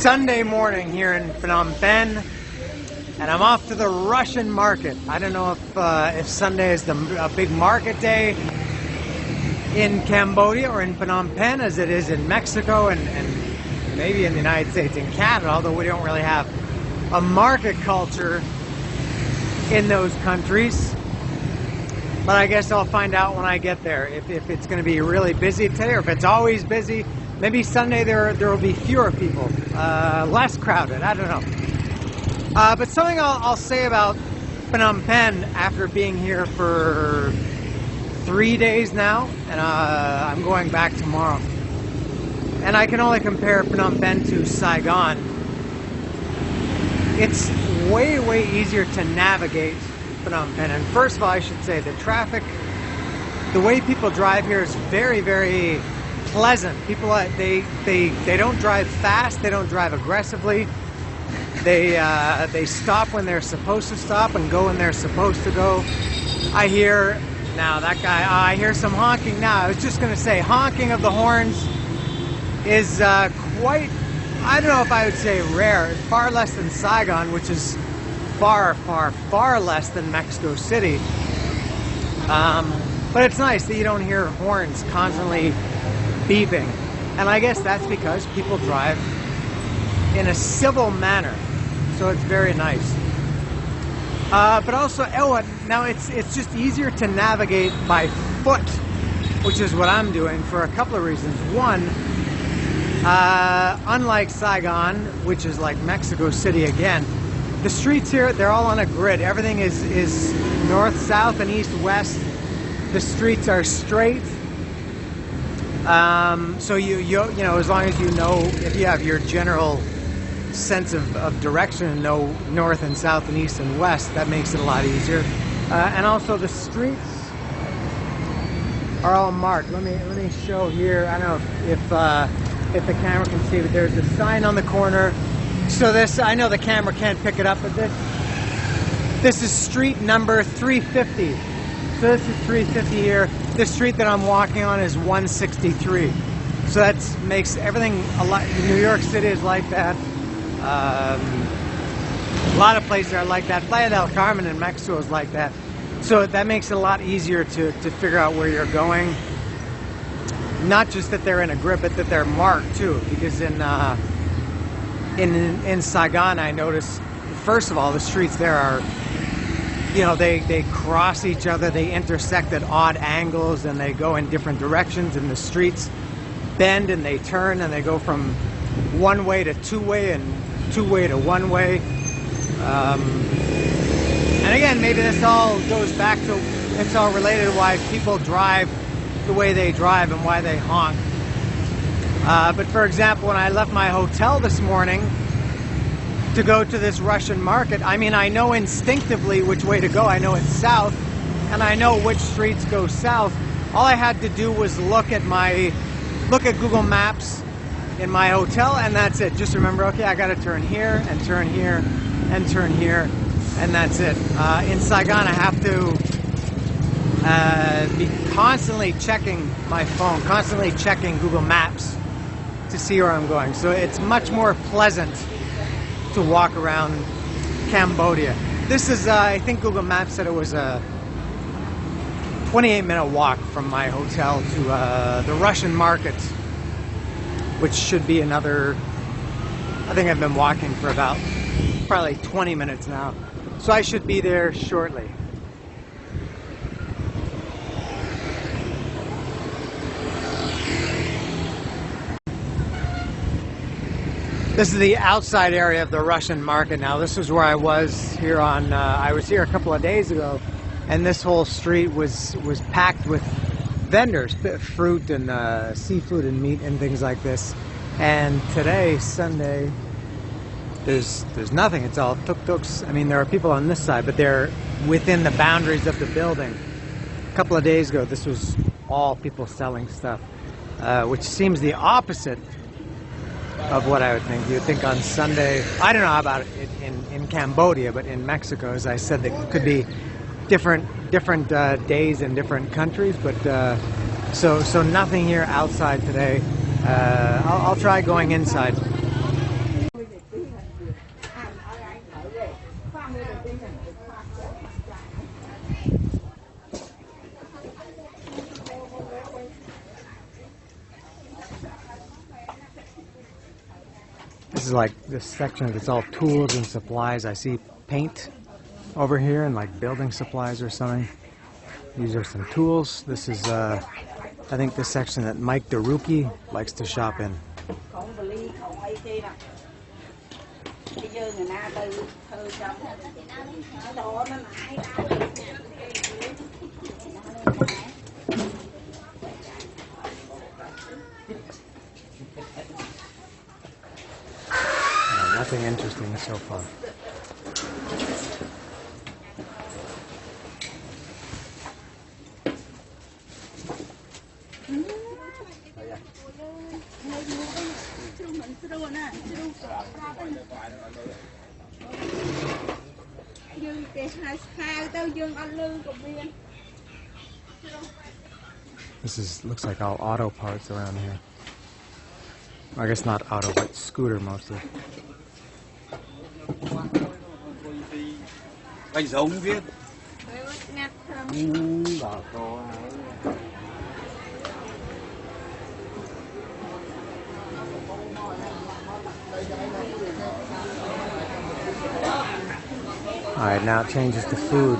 Sunday morning here in Phnom Penh, and I'm off to the Russian market. I don't know if Sunday is a big market day in Cambodia or in Phnom Penh as it is in Mexico and maybe in the United States and Canada, although we don't really have a market culture in those countries. But I guess I'll find out when I get there if it's going to be really busy today or if it's always busy. Maybe Sunday there will be fewer people, less crowded, I don't know. But something I'll say about Phnom Penh after being here for 3 days now, and I'm going back tomorrow. And I can only compare Phnom Penh to Saigon. It's way, way easier to navigate Phnom Penh. And first of all, I should say the traffic, the way people drive here is very, very pleasant. People, they don't drive fast, they don't drive aggressively. They stop when they're supposed to stop and go when they're supposed to go. I hear, now that guy, I hear some honking now. I was just going to say, honking of the horns is quite, I don't know if I would say rare. It's far less than Saigon, which is far, far, far less than Mexico City. But it's nice that you don't hear horns constantly beeping. And I guess that's because people drive in a civil manner. So it's very nice. But also, now it's just easier to navigate by foot, which is what I'm doing for a couple of reasons. One, unlike Saigon, which is like Mexico City again, the streets here, they're all on a grid. Everything is north, south, and east, west. The streets are straight. So you know, as long as you know, if you have your general sense of direction and know north and south and east and west, that makes it a lot easier. And also the streets are all marked. Let me show here. I don't know if the camera can see, but there's a sign on the corner. So this, I know the camera can't pick it up, but this is street number 350. So this is 350 here. The street that I'm walking on is 163. So that makes everything a lot. New York City is like that. A lot of places are like that. Playa del Carmen in Mexico is like that. So that makes it a lot easier to figure out where you're going. Not just that they're in a grid, but that they're marked too. Because in Saigon, I noticed, first of all, the streets there are, you know, they cross each other, they intersect at odd angles, and they go in different directions, and the streets bend and they turn and they go from one way to two-way and two-way to one-way. And again, maybe this all goes back to, it's all related to why people drive the way they drive and why they honk. But for example, when I left my hotel this morning to go to this Russian market, I mean, I know instinctively which way to go. I know it's south, and I know which streets go south. All I had to do was look at Google Maps in my hotel, and that's it. Just remember, okay, I got to turn here and turn here and turn here, and that's it. In Saigon, I have to be constantly checking my phone, constantly checking Google Maps to see where I'm going. So it's much more pleasant to walk around Cambodia. This is, I think Google Maps said it was a 28-minute walk from my hotel to the Russian market, which should be another, I think I've been walking for about probably 20 minutes now. So I should be there shortly. This is the outside area of the Russian market now. This is where I was here on, I was here a couple of days ago, and this whole street was packed with vendors, fruit and seafood and meat and things like this. And today, Sunday, there's nothing. It's all tuk-tuks. I mean, there are people on this side, but they're within the boundaries of the building. A couple of days ago, this was all people selling stuff, which seems the opposite of what I would think. You would think on Sunday, I don't know about it in Cambodia, but in Mexico, as I said, there could be different days in different countries. But so nothing here outside today. I'll try going inside. This is like this section that's all tools and supplies. I see paint over here and like building supplies or something. These are some tools. This is, I think, this section that Mike DeRuki likes to shop in. Nothing interesting so far. Looks like all auto parts around here. I guess not auto, but scooter mostly. Alright, now it changes to food.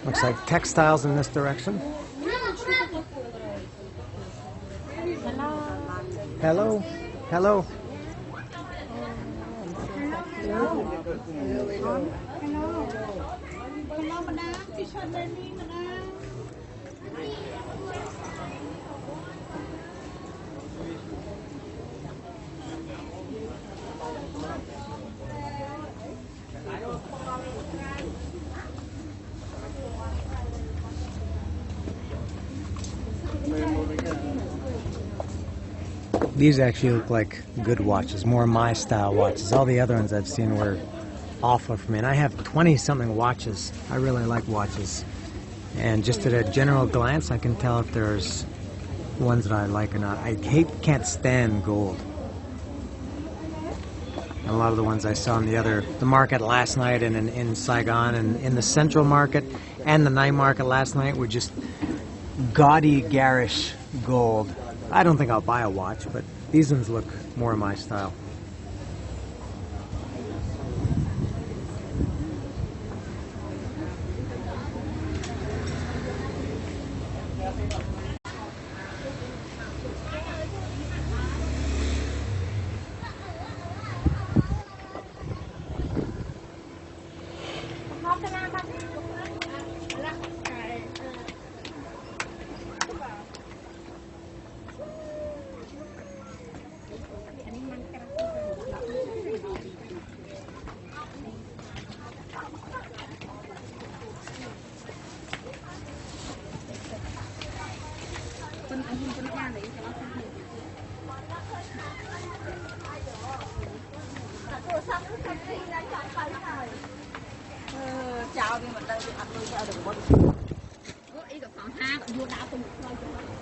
Looks like textiles in this direction. Hello. Hello. These actually look like good watches, more my style watches. All the other ones I've seen were awful for me. And I have 20-something watches. I really like watches. And just at a general glance, I can tell if there's ones that I like or not. I can't stand gold. And a lot of the ones I saw in the market last night and in Saigon and in the central market and the night market last night were just gaudy, garish gold. I don't think I'll buy a watch, but these ones look more my style. chào đi mà đây ăn tôi chào được một ý được khoảng hai còn vua đá tôi một thôi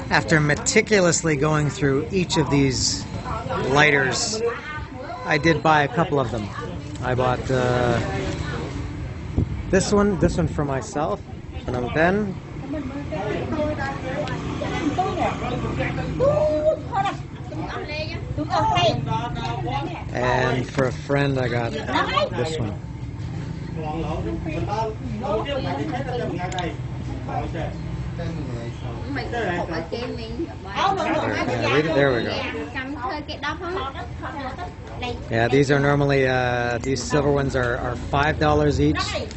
After meticulously going through each of these lighters, I did buy a couple of them. I bought this one for myself, Phnom Penh. And for a friend, I got this one. Mày phục ở kia mình Yeah, read it. There we go. cầm hơi cái đó không? Đây. Yeah, these are normally, these silver ones are $5 each.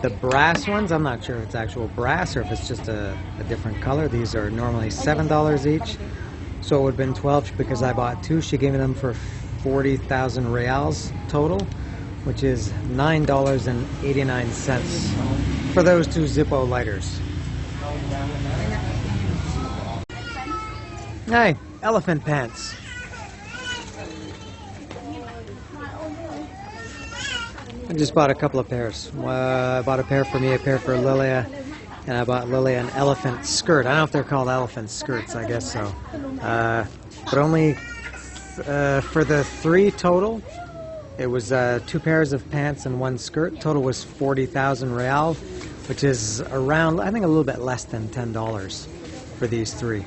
The brass ones, I'm not sure if it's actual brass or if it's just a different color. These are normally $7 each. So it would have been 12 because I bought two. She gave me them for 40,000 reals total, which is $9.89 for those two Zippo lighters. Hey, elephant pants. I just bought a couple of pairs. I bought a pair for me, a pair for Lilia, and I bought Lilia an elephant skirt. I don't know if they're called elephant skirts, I guess so. But only for the three total, it was 2 pairs of pants and 1 skirt. Total was 40,000 real, which is around, I think, a little bit less than $10 for these three.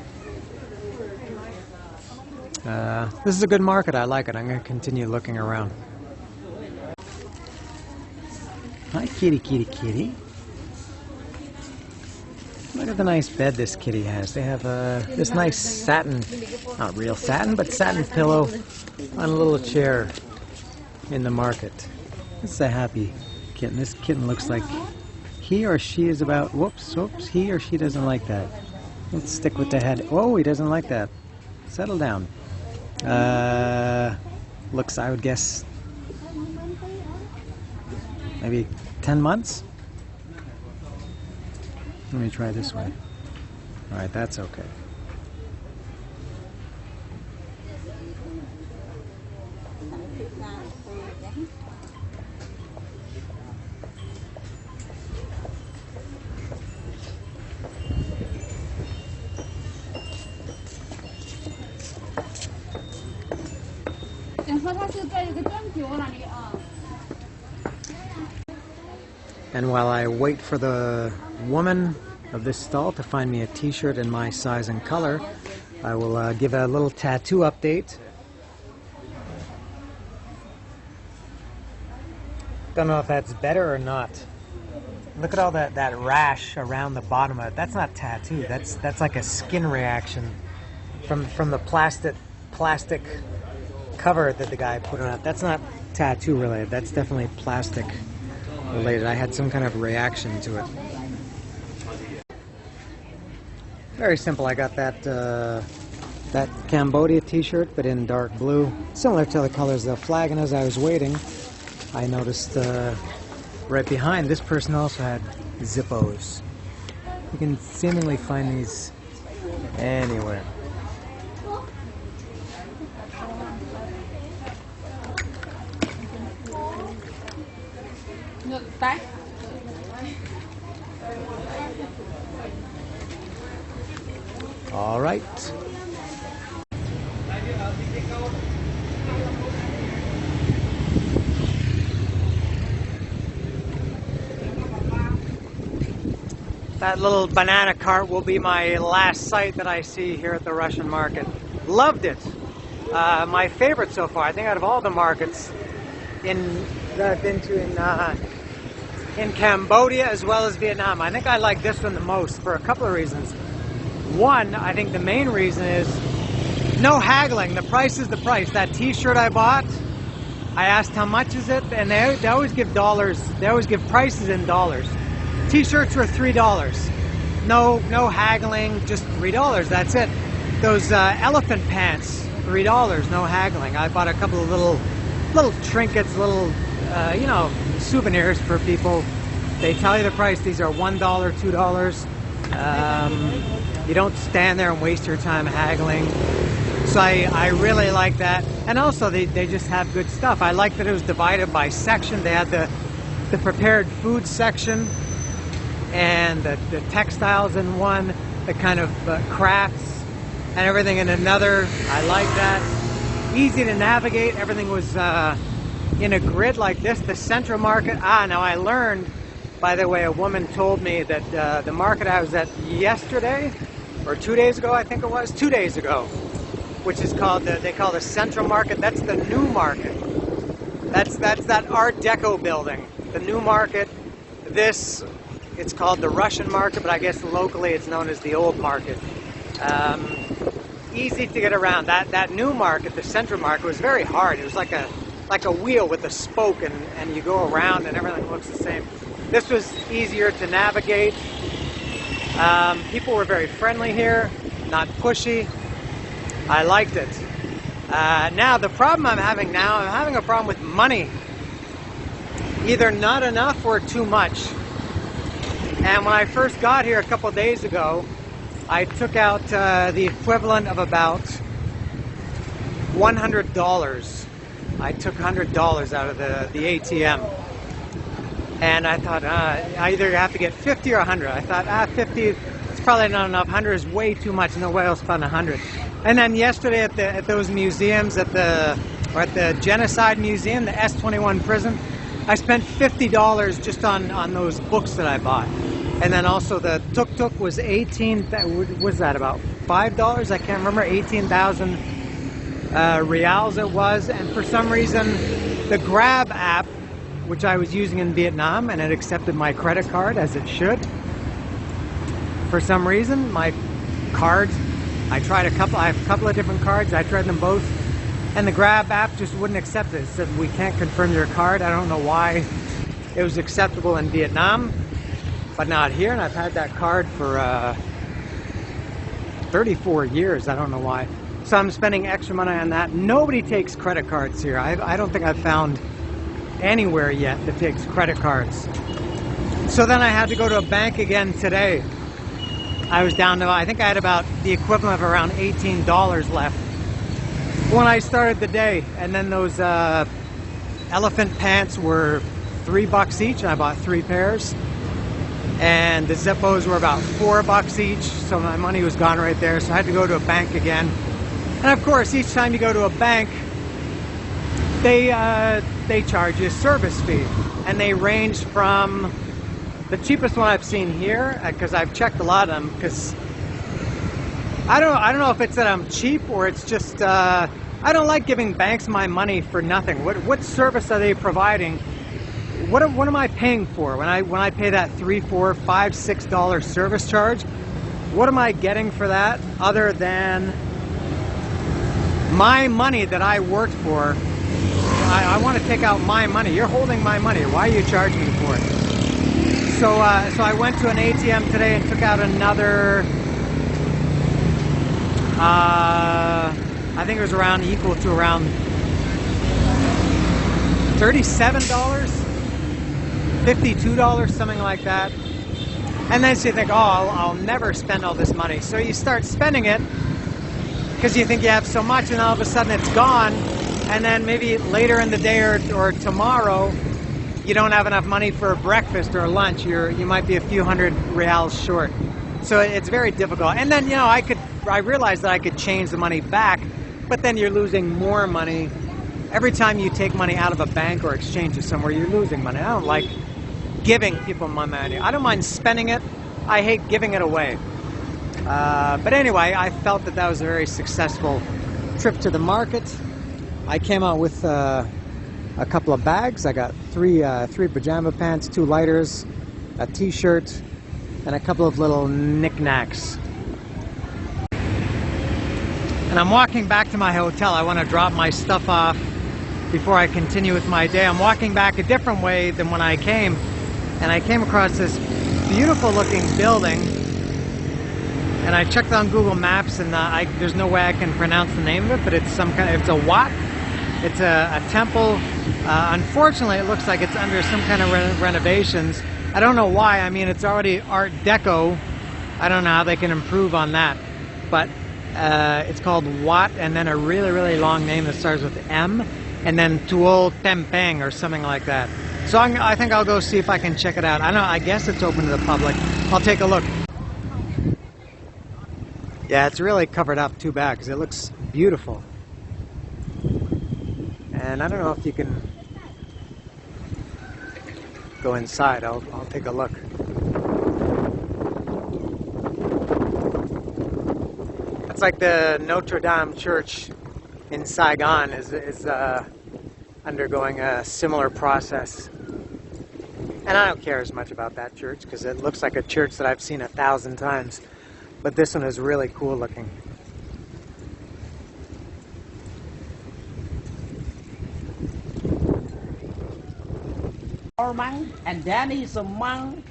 This is a good market. I like it. I'm going to continue looking around. Hi, kitty, kitty, kitty. Look at the nice bed this kitty has. They have this nice satin, not real satin, but satin pillow on a little chair in the market. This is a happy kitten. This kitten looks like he or she is about, whoops, he or she doesn't like that. Let's stick with the head. Oh, he doesn't like that. Settle down. Looks, I would guess, maybe 10 months? Let me try this way. Alright, that's okay. And while I wait for the woman of this stall to find me a t-shirt in my size and color, I will give a little tattoo update. Don't know if that's better or not. Look at all that rash around the bottom of it. That's not tattoo. That's like a skin reaction from the plastic cover that the guy put on it. That's not tattoo related. That's definitely plastic related. I had some kind of reaction to it. Very simple. I got that Cambodia t-shirt, but in dark blue, similar to the colors of the flag. And as I was waiting, I noticed right behind this person also had Zippos. You can seemingly find these anywhere. Back. All right. That little banana cart will be my last sight that I see here at the Russian market. Loved it. My favorite so far, I think, out of all the markets that I've been to in Cambodia as well as Vietnam. I think I like this one the most for a couple of reasons. One, I think the main reason is no haggling. The price is the price. That t-shirt I bought, I asked how much is it, and they always give dollars. They always give prices in dollars. T-shirts were $3. No haggling, just $3. That's it. Those elephant pants, $3. No haggling. I bought a couple of little trinkets, little souvenirs for people. They tell you the price. These are $1, $2. You don't stand there and waste your time haggling. So I really like that. And also they just have good stuff. I like that it was divided by section. They had the prepared food section and the textiles in one, the kind of crafts and everything in another. I like that. Easy to navigate. Everything was in a grid like this. The central market. Now I learned, by the way, a woman told me that the market I was at yesterday, or 2 days ago, I think it was, 2 days ago, which is called, they call the Central Market. That's the new market. That's that Art Deco building. The new market. This It's called the Russian market, but I guess locally it's known as the old market. Easy to get around. That new market, the central market, was very hard. It was like a wheel with a spoke, and you go around and everything looks the same. This was easier to navigate. People were very friendly here, not pushy. I liked it. Now the problem I'm having a problem with money. Either not enough or too much. And when I first got here a couple days ago, I took out the equivalent of about $100. I took $100 out of the ATM. And I thought, I either have to get 50 or 100. I thought, 50, it's probably not enough. 100 is way too much. No way I'll spend 100. And then yesterday at those museums, at the Genocide Museum, the S-21 prison, I spent $50 just on those books that I bought. And then also the tuk-tuk was was that about $5? I can't remember, 18,000 reals it was. And for some reason, the Grab app, which I was using in Vietnam, and it accepted my credit card as it should. For some reason, my cards, I have a couple of different cards, I tried them both, and the Grab app just wouldn't accept it. It said, we can't confirm your card. I don't know why it was acceptable in Vietnam, but not here, and I've had that card for 34 years, I don't know why. So I'm spending extra money on that. Nobody takes credit cards here. I don't think I've found anywhere yet that takes credit cards. So then I had to go to a bank again today. I was down to, I think I had about the equivalent of around $18 left when I started the day. And then those elephant pants were $3 each, and I bought 3 pairs. And the Zippos were about $4 each, so my money was gone right there. So I had to go to a bank again. And of course, each time you go to a bank, they charge you a service fee, and they range from the cheapest one I've seen here, because I've checked a lot of them, because I don't know if it's that I'm cheap or it's just I don't like giving banks my money for nothing. What service are they providing? What am I paying for when I pay that $3, $4, $5, $6 service charge? What am I getting for that other than my money that I worked for? I want to take out my money. You're holding my money. Why are you charging me for it? So I went to an ATM today and took out another, I think it was equal to around $37, $52, something like that. And then you think, oh, I'll never spend all this money. So you start spending it because you think you have so much, and all of a sudden it's gone. And then maybe later in the day or tomorrow, you don't have enough money for a breakfast or lunch. You might be a few hundred reals short. So it's very difficult. And then, I realized that I could change the money back, but then you're losing more money. Every time you take money out of a bank or exchange it somewhere, you're losing money. I don't like giving people my money. I don't mind spending it. I hate giving it away. But anyway, I felt that was a very successful trip to the market. I came out with a couple of bags. I got three pajama pants, 2 lighters, a t-shirt, and a couple of little knickknacks. And I'm walking back to my hotel. I want to drop my stuff off before I continue with my day. I'm walking back a different way than when I came, and I came across this beautiful looking building, and I checked on Google Maps, and there's no way I can pronounce the name of it, but it's it's a Wat. It's a temple. Unfortunately, it looks like it's under some kind of renovations. I don't know why. I mean, it's already Art Deco. I don't know how they can improve on that. But it's called Wat, and then a really, really long name that starts with M, and then Tuol Tempeng or something like that. So I think I'll go see if I can check it out. I guess it's open to the public. I'll take a look. Yeah, it's really covered up too bad because it looks beautiful. And I don't know if you can go inside. I'll take a look. It's like the Notre Dame Church in Saigon is undergoing a similar process. And I don't care as much about that church because it looks like a church that I've seen 1,000 times. But this one is really cool looking. Or monk, and then he's a monk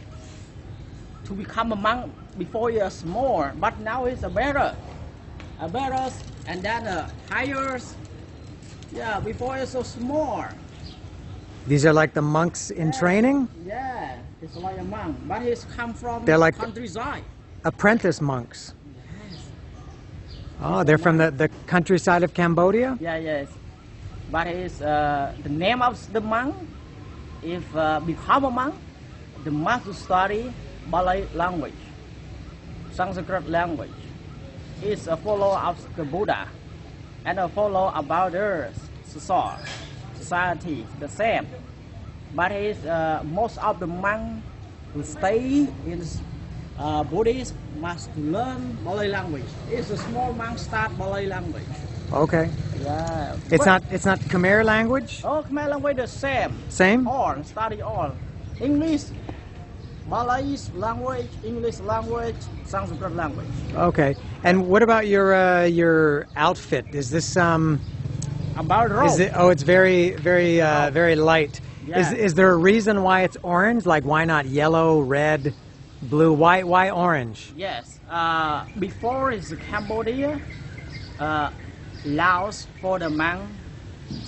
to become a monk before he was more, but now he's a bearer, and then a higher. Yeah, before he's so small. These are like the monks in training? Yeah, it's like a monk, but he's come from They're like countryside. Apprentice monks. Yes. Oh, they're from the countryside of Cambodia? Yeah, yes. But he's the name of the monk. If become a monk, the monk to study Malay language, Sanskrit language. He's a follower of the Buddha and a follower about the society, the same. But he's most of the monks who stay in Buddhist must learn Malay language. It's a small monk start Malay language. Okay. Yeah. It's not Khmer language? Oh, Khmer language the same. Same? All study all. English, Malay language, English language, Sanskrit language. Okay. And what about your outfit? Is this About robe. is it? Oh, it's very very light. Yeah. Is there a reason why it's orange? Like why not yellow, red, blue? Why orange? Yes. Before is Cambodia. Allows for the monk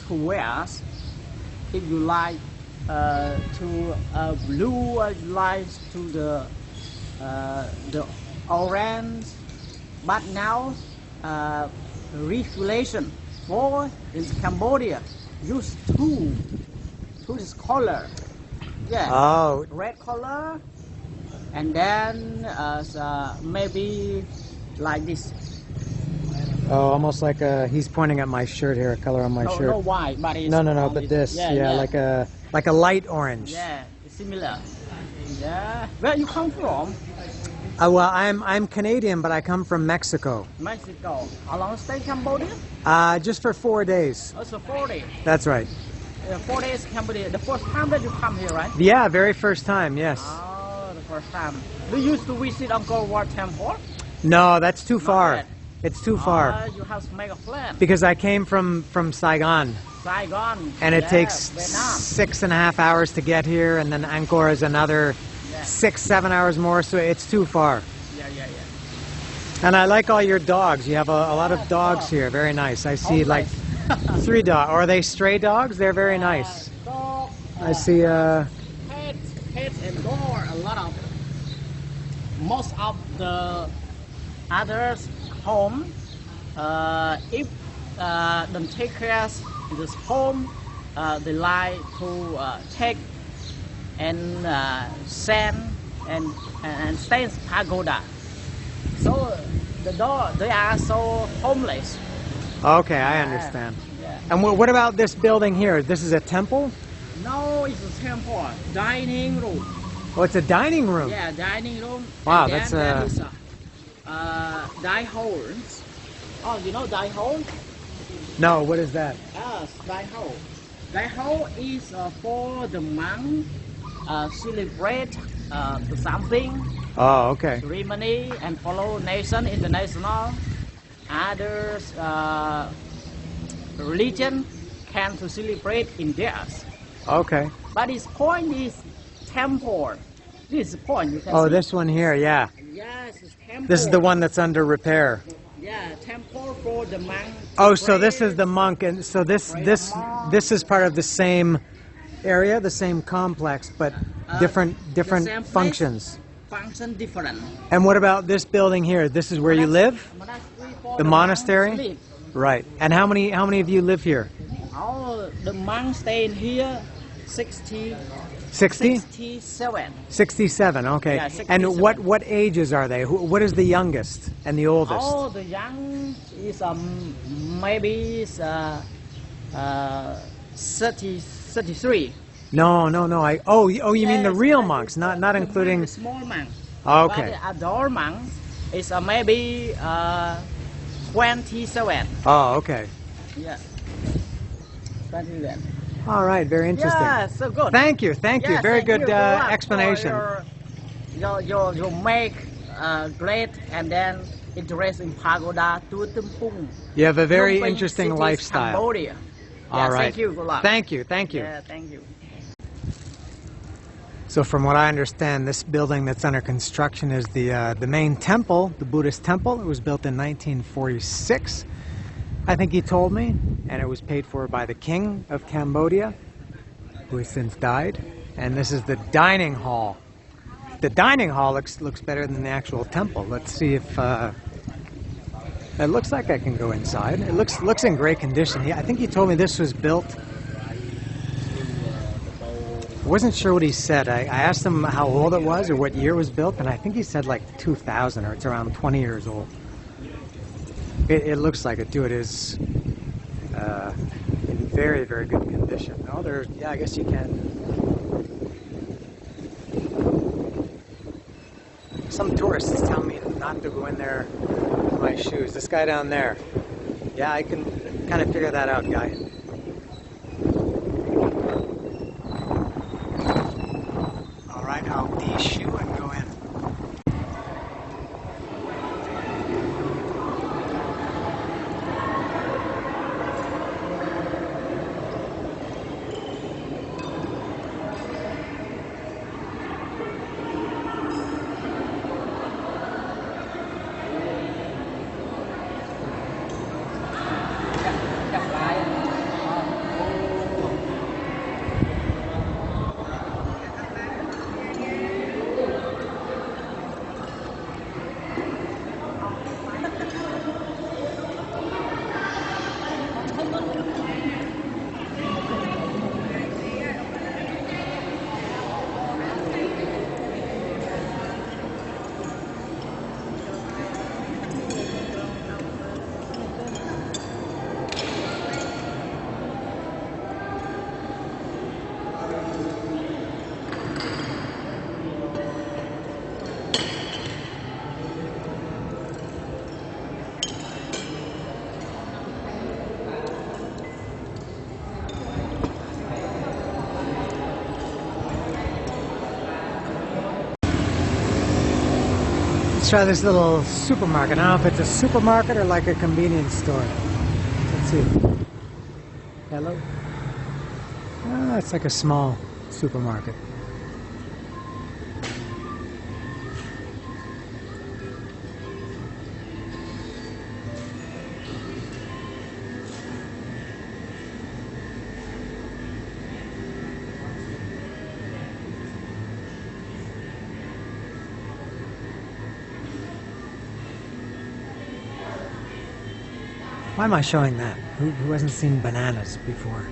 to wear. If you like to blue, like to the orange. But now regulation for in Cambodia use two this color. Yeah. Oh. Red color, and then maybe like this. Oh, almost like he's pointing at my shirt here, a color on my shirt. No white, but it's No, but this, yeah, like a light orange. Yeah, it's similar. Yeah. Where you come from? Well, I'm Canadian, but I come from Mexico. Mexico. How long stay Cambodia? Just for 4 days. Also 4 days. That's right. 4 days Cambodia. The first time that you come here, right? Yeah, very first time, yes. Oh, the first time. Do you used to visit Angkor Wat Temple? No, that's too far. yet. It's too far. You have to make a plan. Because I came from Saigon. Saigon. And it takes Vietnam. 6.5 hours to get here, and then Angkor is another 6-7 hours more, so it's too far. Yeah. And I like all your dogs. You have a lot of dogs here. Very nice. I see like 3 dogs. Are they stray dogs? They're very nice. Dog, I see pets and door, a lot of. Most of the others home, if don't take care of this home, they like to take and send and stay in pagoda. So the dog, they are so homeless. Okay, I understand. Yeah. And what about this building here? This is a temple? No, it's a temple, dining room. Oh, it's a dining room. Yeah, dining room. Wow, and that's then there is die holes. Oh, you know die hole? No, what is that? Yes, die hole. Die hole is for the monk celebrate something. Oh, okay. Ceremony and follow nation, international, others religion can to celebrate in theirs. Okay. But its point is temple. This is the point you can Oh, see. this one here, yeah. Yes, it's temple. This is the one that's under repair. Yeah, temple for the monk. Oh, so this is the monk, and so this is part of the same area, the same complex, but different same functions. Function different. And what about this building here? This is where you live? Monastery for The monks monastery? live. Right. And how many of you live here? Oh, the monks stay in here 60, 60? 67. 67, okay. Yeah, And 67. what ages are they? What is the youngest and the oldest? Oh, the young is maybe 33. No. You mean the Yes, real that monks, is not the including. monk, the small monk. Okay. But the adult monk is maybe 27. Oh, okay. Yeah. 27. All right, very interesting. Yeah, so good. Thank you, thank you. Yeah, Very thank good you so much for explanation. Your make great and then interesting pagoda to Tempung. You have a very Phnom Penh interesting cities, lifestyle. Cambodia. All Yeah, right. thank you. Good luck. Thank you, thank you. Yeah, thank you. So from what I understand, this building that's under construction is the main temple, the Buddhist temple. It was built in 1946, I think he told me, and it was paid for by the king of Cambodia, who has since died. And this is the dining hall. The dining hall looks better than the actual temple. Let's see if it looks like I can go inside. It looks in great condition. I think he told me this was built. I wasn't sure what he said. I asked him how old it was or what year it was built, and I think he said like 2000, or it's around 20 years old. It looks like it too. It is in very, very good condition. Oh, yeah, I guess you can. Some tourists tell me not to go in there with my shoes. This guy down there. Yeah, I can kind of figure that out, guy. All right, I'll de-shoe and go in. Let's try this little supermarket. I don't know if it's a supermarket or like a convenience store. Let's see. Hello? Ah, it's like a small supermarket. Why am I showing that? Who hasn't seen bananas before?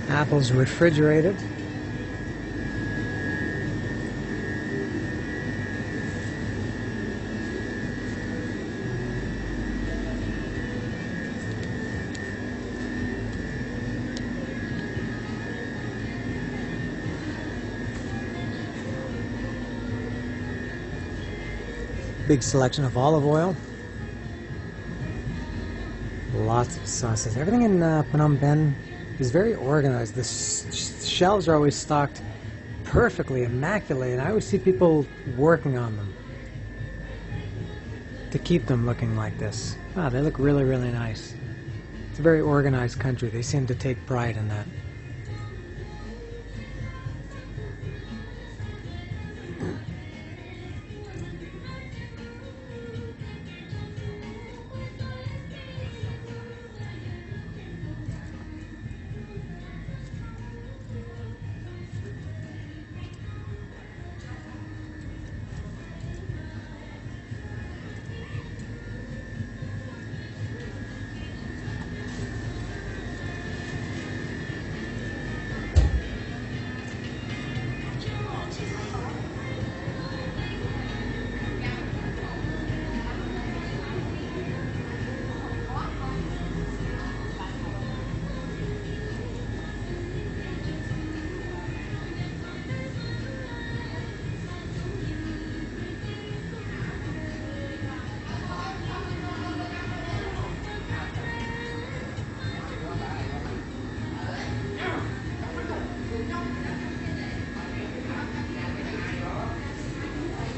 Apples refrigerated. Big selection of olive oil. Lots of sauces. Everything in Phnom Penh is very organized. The shelves are always stocked perfectly, immaculate, and I always see people working on them to keep them looking like this. Wow, they look really, really nice. It's a very organized country. They seem to take pride in that.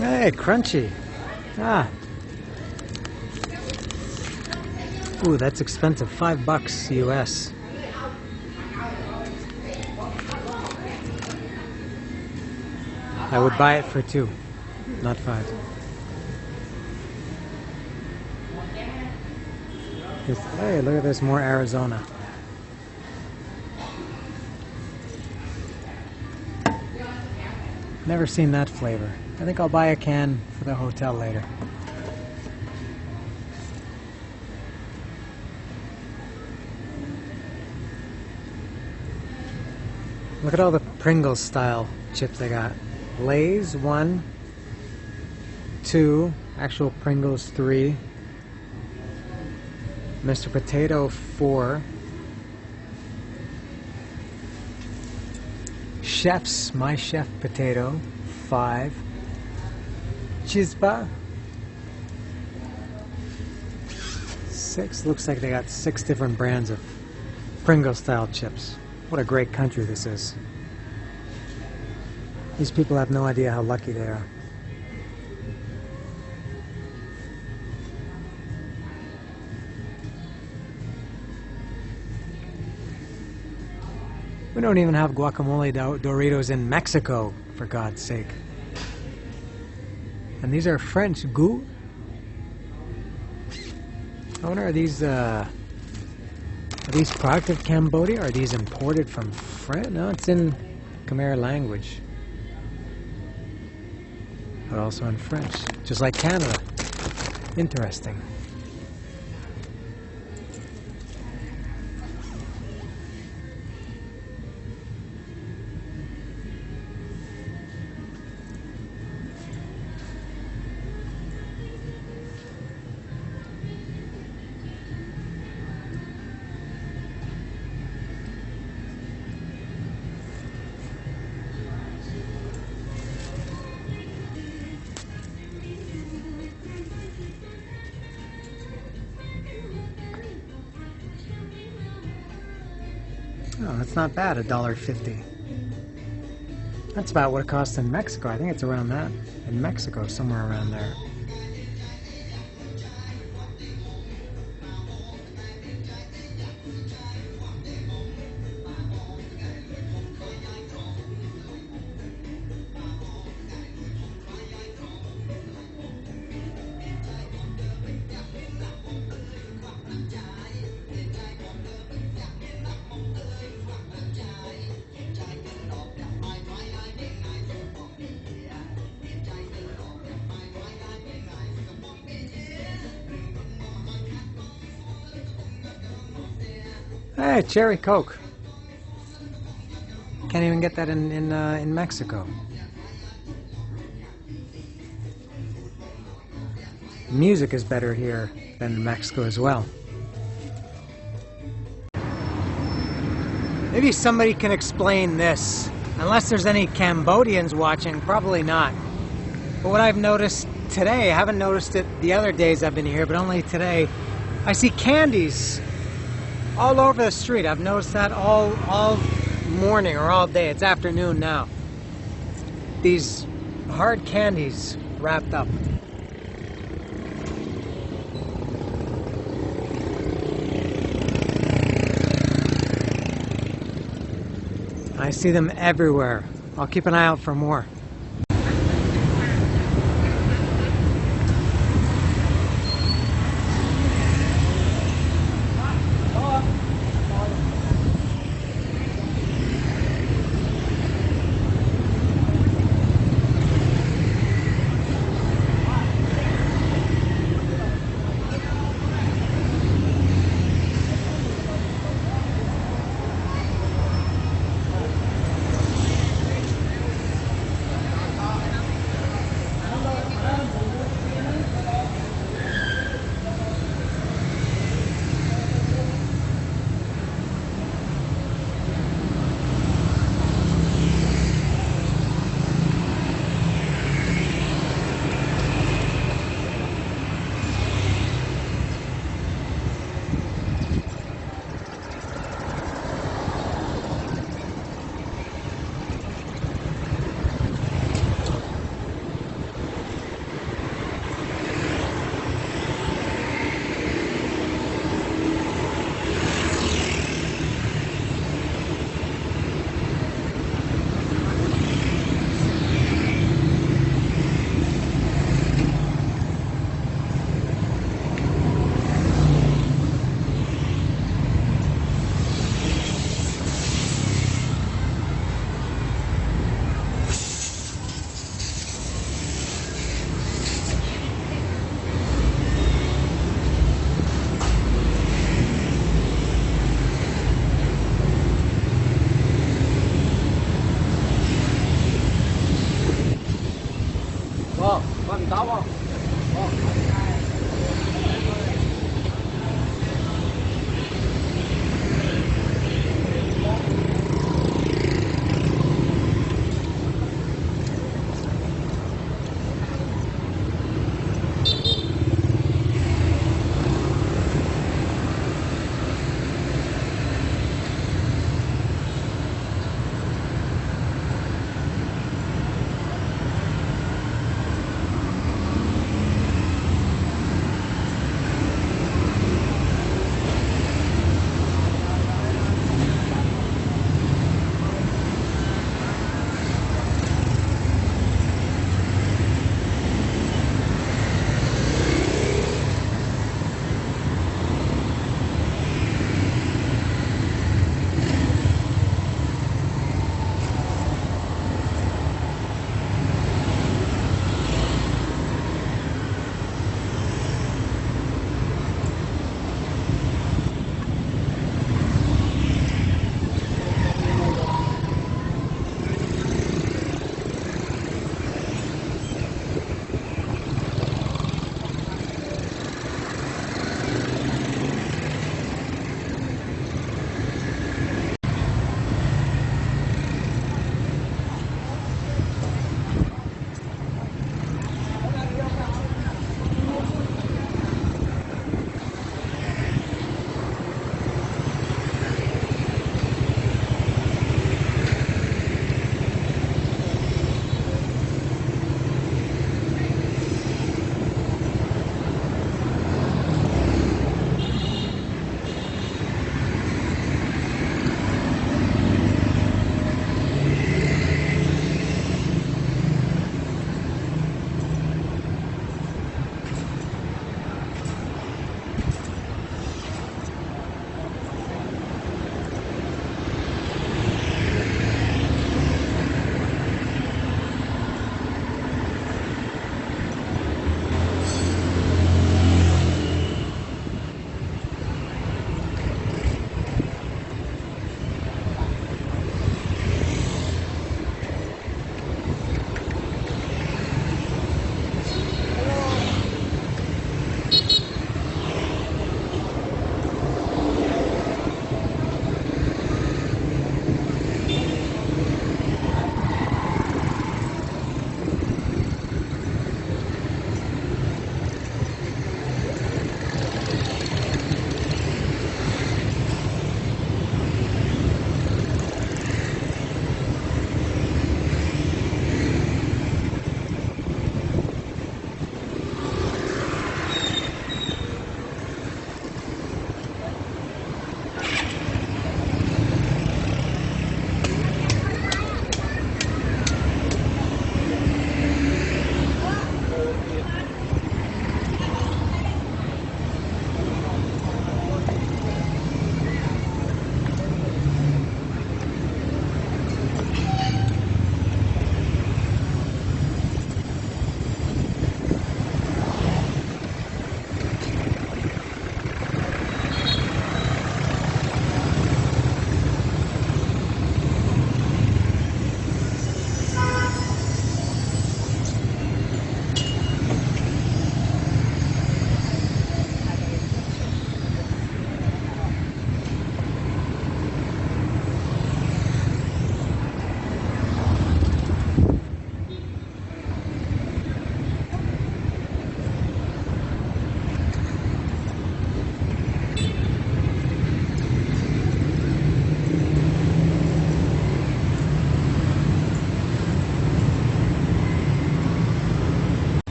Hey, crunchy. Ah. Ooh, that's expensive. $5 US. I would buy it for 2, not 5. Hey, look at this, more Arizona. Never seen that flavor. I think I'll buy a can for the hotel later. Look at all the Pringles style chips they got. Lay's 1, 2, actual Pringles 3, Mr. Potato 4, Chef's My Chef Potato 5, Chispa 6. Looks like they got 6 different brands of Pringles style chips. What a great country this is. These people have no idea how lucky they are. We don't even have guacamole Doritos in Mexico, for God's sake. And these are French goût. I wonder, are these product of Cambodia? Are these imported from France? No, it's in Khmer language, but also in French, just like Canada. Interesting. Oh, that's not bad, $1.50. That's about what it costs in Mexico. I think it's around that. In Mexico, somewhere around there. Hey, cherry Coke. Can't even get that in Mexico. Music is better here than in Mexico as well. Maybe somebody can explain this. Unless there's any Cambodians watching, probably not. But what I've noticed today, I haven't noticed it the other days I've been here, but only today, I see candies all over the street. I've noticed that all morning or all day. It's afternoon now. These hard candies wrapped up. I see them everywhere. I'll keep an eye out for more.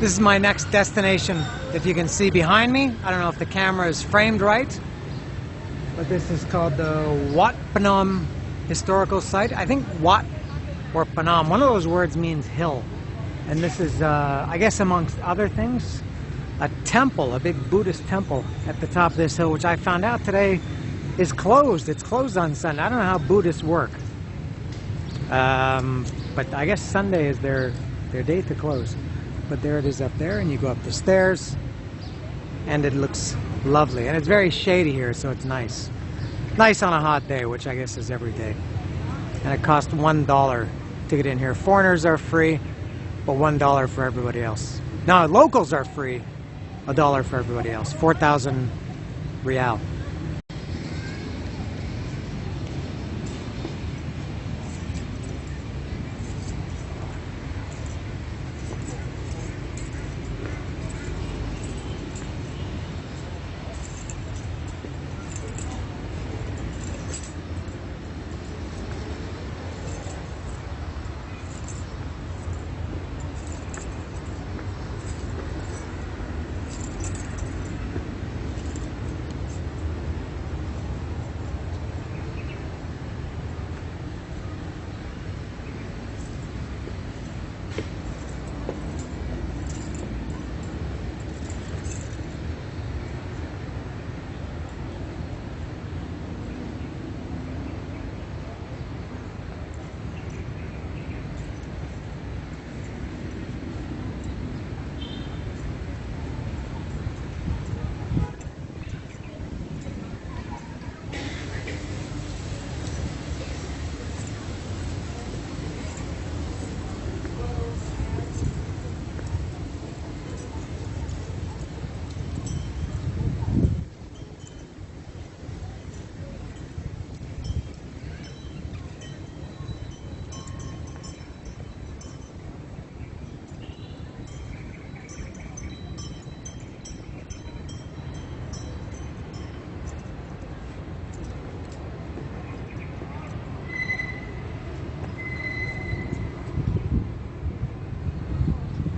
This is my next destination that you can see behind me. I don't know if the camera is framed right, but this is called the Wat Phnom Historical Site. I think Wat or Phnom, one of those words means hill. And this is, I guess amongst other things, a temple, a big Buddhist temple at the top of this hill, which I found out today is closed. It's closed on Sunday. I don't know how Buddhists work. But I guess Sunday is their day to close. But there it is up there, and you go up the stairs, and it looks lovely. And it's very shady here, so it's nice. Nice on a hot day, which I guess is every day. And it cost $1 to get in here. Foreigners are free, but $1 for everybody else. No, locals are free, $1 for everybody else. 4,000 Rial.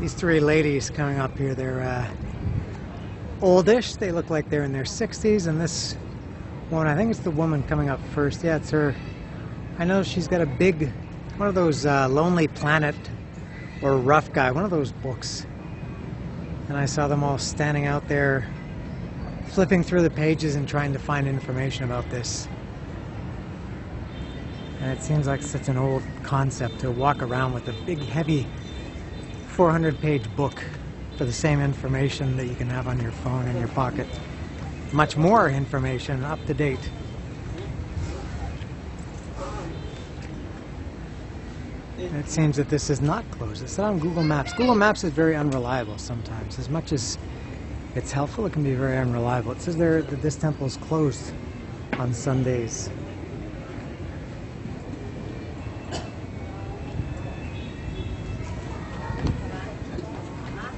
These three ladies coming up here, they're oldish. They look like they're in their 60s, and this one, I think it's the woman coming up first. Yeah, it's her. I know she's got a big, one of those Lonely Planet or Rough Guy, one of those books. And I saw them all standing out there flipping through the pages and trying to find information about this. And it seems like such an old concept to walk around with a big, heavy 400-page book for the same information that you can have on your phone in your pocket. Much more information, up to date. And it seems that this is not closed. It's not on Google Maps. Google Maps is very unreliable sometimes. As much as it's helpful, it can be very unreliable. It says there that this temple is closed on Sundays.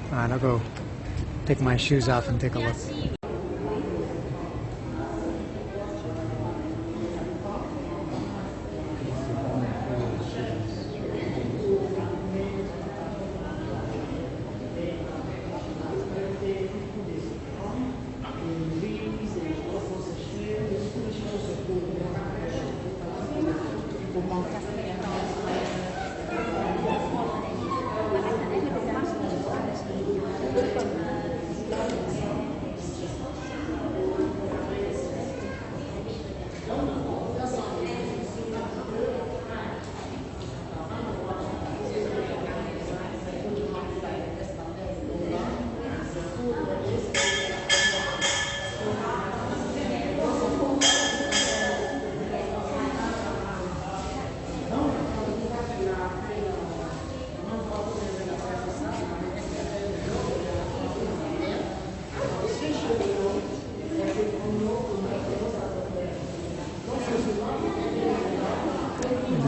Alright, I'll go take my shoes off and take a look.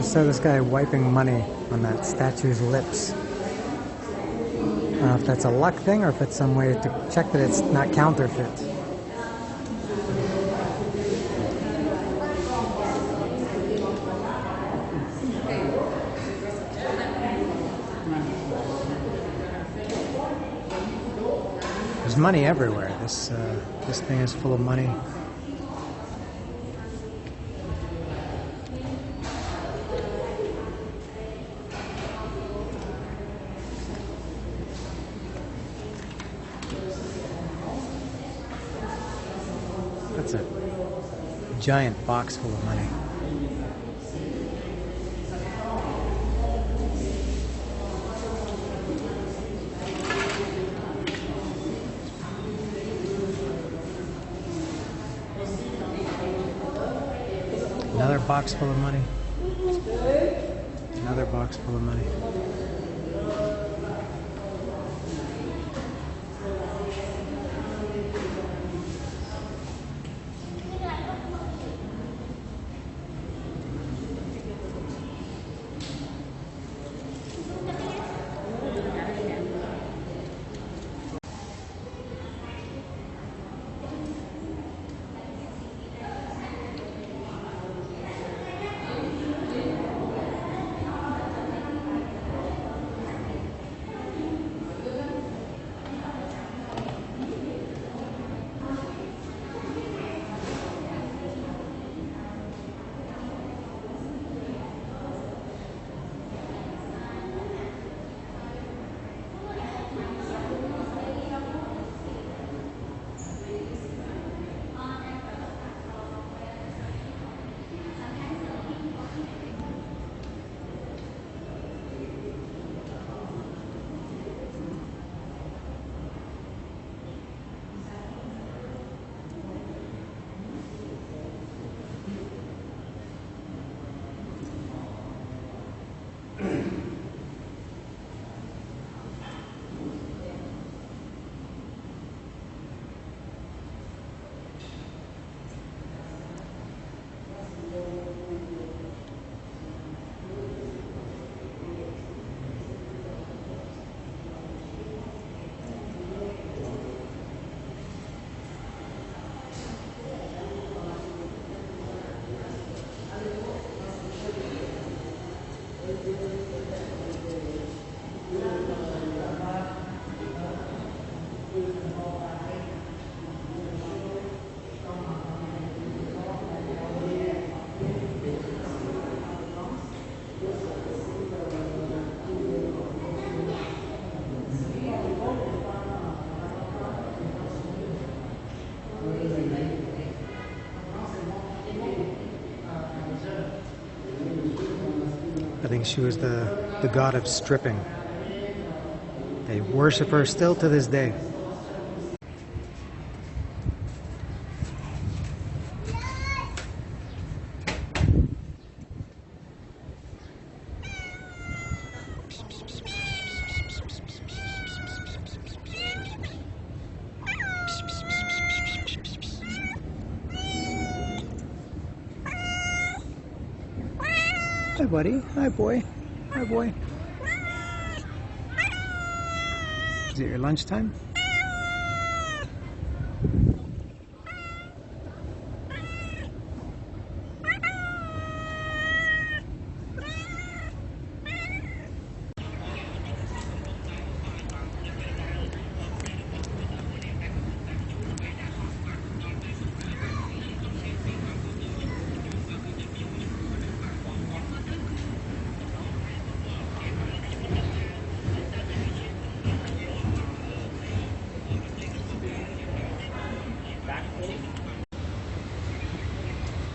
So this guy wiping money on that statue's lips. I don't know if that's a luck thing or if it's some way to check that it's not counterfeit. money everywhere. This thing is full of money. That's a giant box full of money. Another box full of money. Another box full of money. I think she was the god of stripping. They worship her still to this day. Hi, buddy. Hi, boy. Hi, boy. Is it your lunchtime?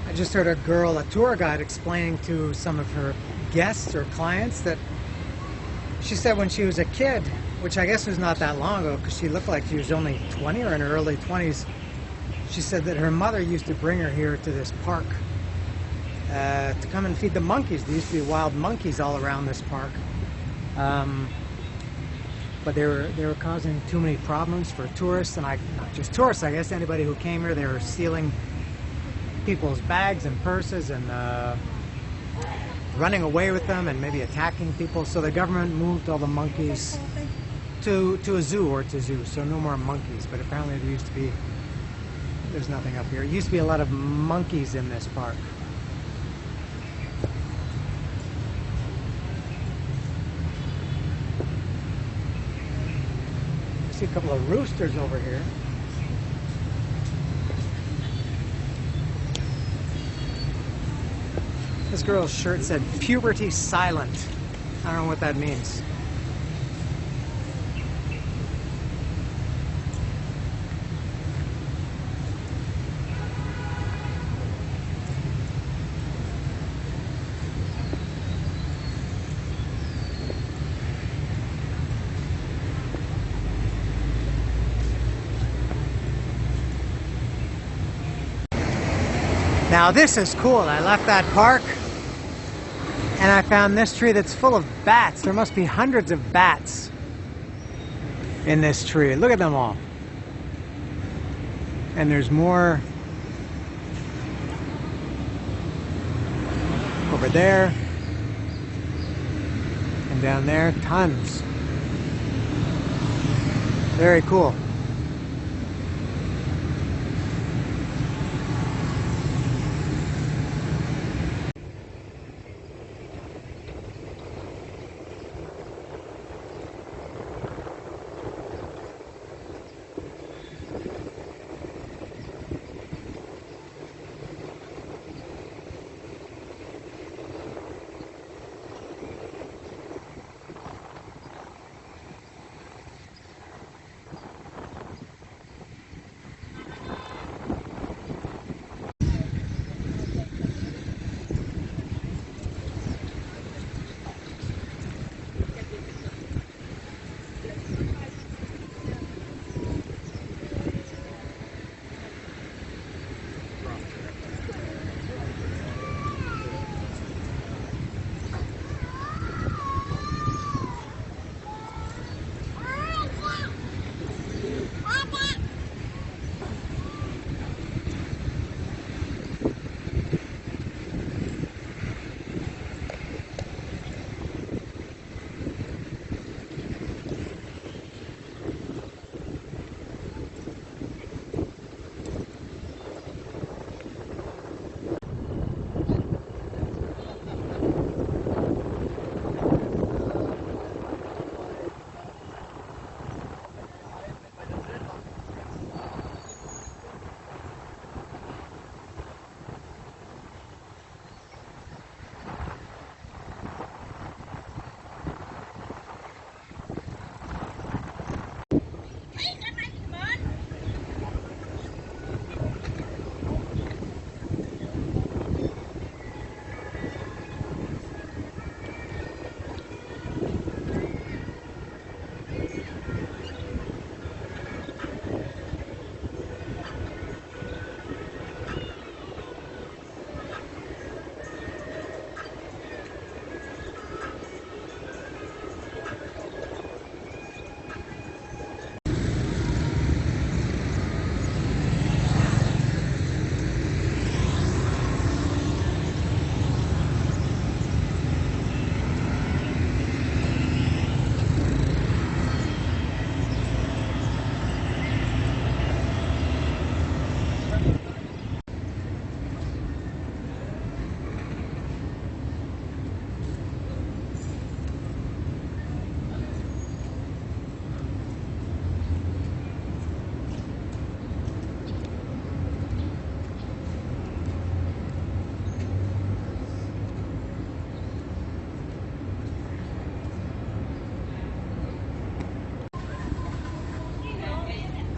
I just heard a girl, a tour guide, explaining to some of her guests or clients that she said when she was a kid, which I guess was not that long ago because she looked like she was only 20 or in her early 20s, she said that her mother used to bring her here to this park to come and feed the monkeys. There used to be wild monkeys all around this park. But they were causing too many problems for tourists, and not just tourists, I guess anybody who came here. They were stealing people's bags and purses and running away with them and maybe attacking people. So the government moved all the monkeys to a zoo or to zoos, so no more monkeys. But apparently there used to be, there's nothing up here. It used to be a lot of monkeys in this park. See see a couple of roosters over here. This girl's shirt said puberty silent. I don't know what that means. Now this is cool. I left that park and I found this tree that's full of bats. There must be hundreds of bats in this tree. Look at them all. And there's more over there and down there. Tons. Very cool.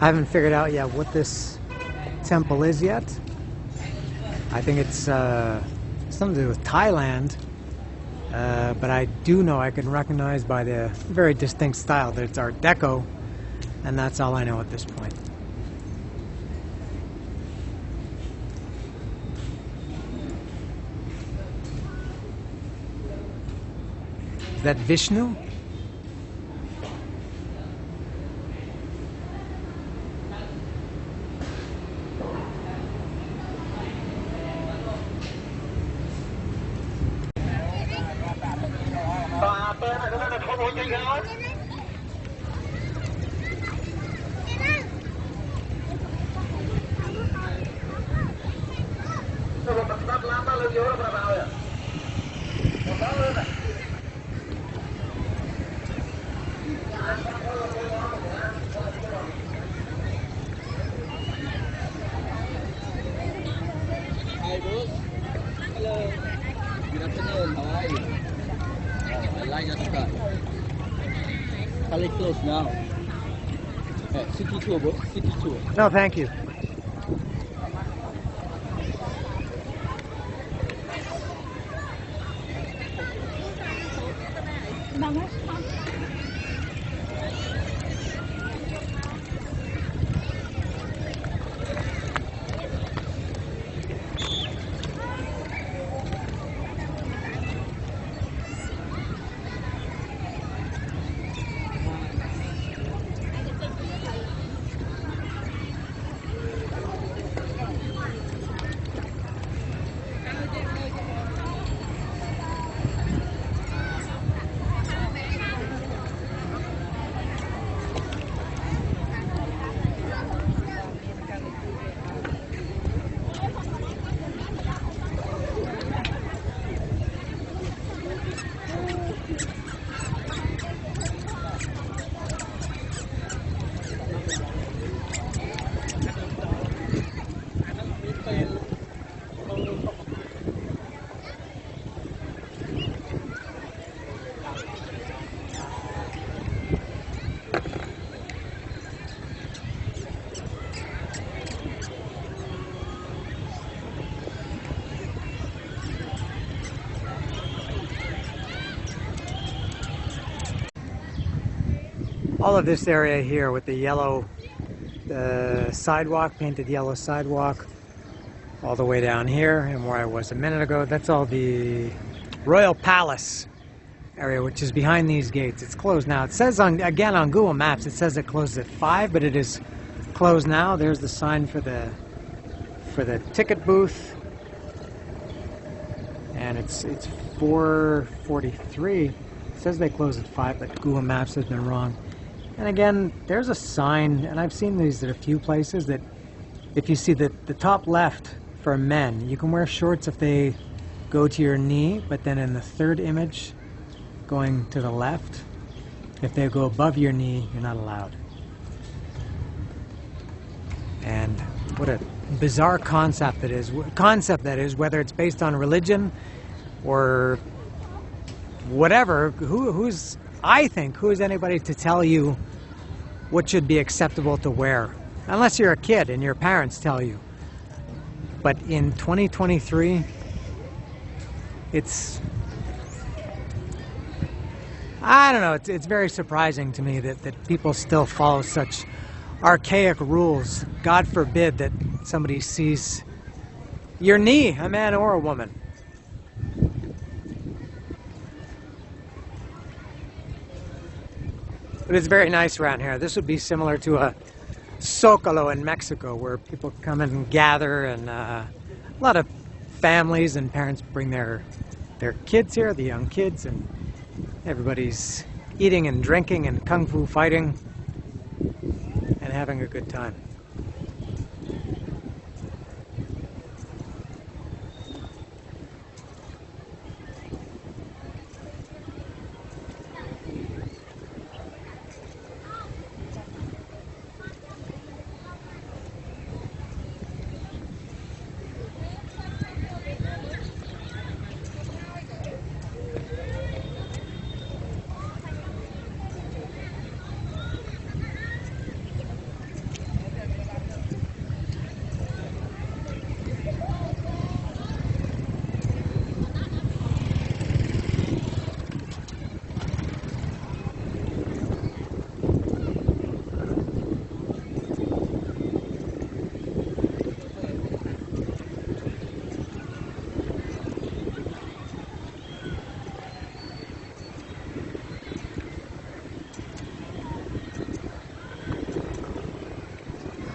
I haven't figured out yet what this temple is yet. I think it's something to do with Thailand, but I do know I can recognize by the very distinct style that it's Art Deco, and that's all I know at this point. Is that Vishnu? Good afternoon. How are you? I like your skirt. Color close now. City tour, bro. City tour. No, thank you. All of this area here with the yellow sidewalk, painted yellow sidewalk, all the way down here and where I was a minute ago, that's all the Royal Palace area, which is behind these gates. It's closed now. It says again on Google Maps, it says it closes at 5, but it is closed now. There's the sign for the ticket booth, and it's 4:43. It says they close at 5, but Google Maps has been wrong. And again, there's a sign, and I've seen these at a few places, that if you see the top left for men, you can wear shorts if they go to your knee, but then in the third image, going to the left, if they go above your knee, you're not allowed. And what a bizarre concept that is, whether it's based on religion or whatever. Who is anybody to tell you what should be acceptable to wear? Unless you're a kid and your parents tell you. But in 2023, I don't know, it's very surprising to me that people still follow such archaic rules. God forbid that somebody sees your knee, a man or a woman. But it's very nice around here. This would be similar to a Zocalo in Mexico, where people come and gather, and a lot of families and parents bring their kids here, the young kids, and everybody's eating and drinking and kung fu fighting and having a good time.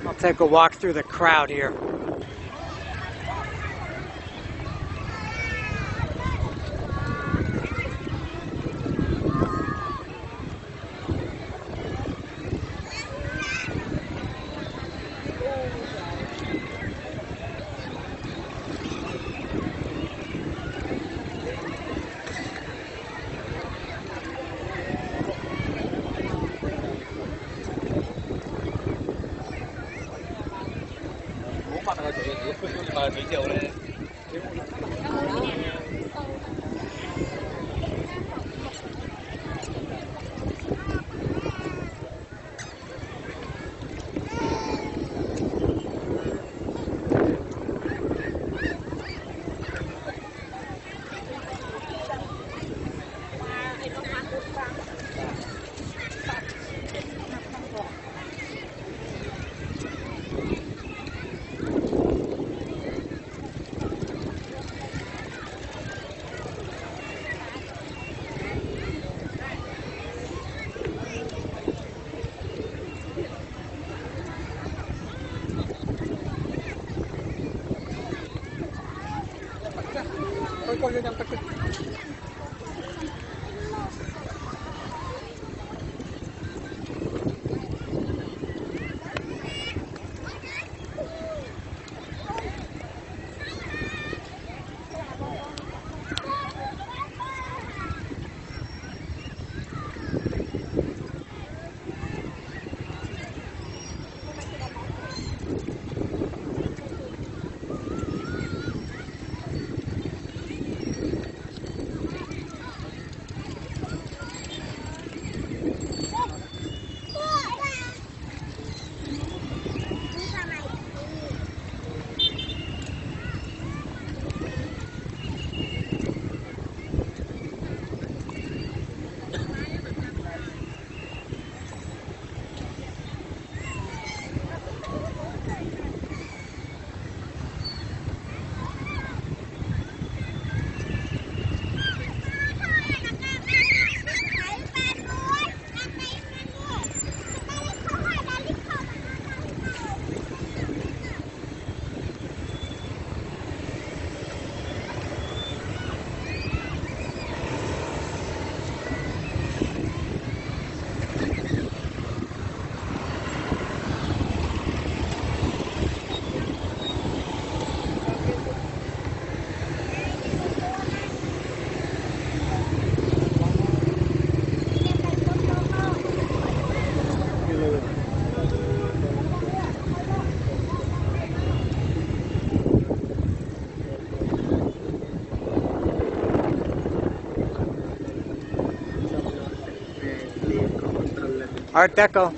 I'll take a walk through the crowd here. giới thiệu đây. Art Deco.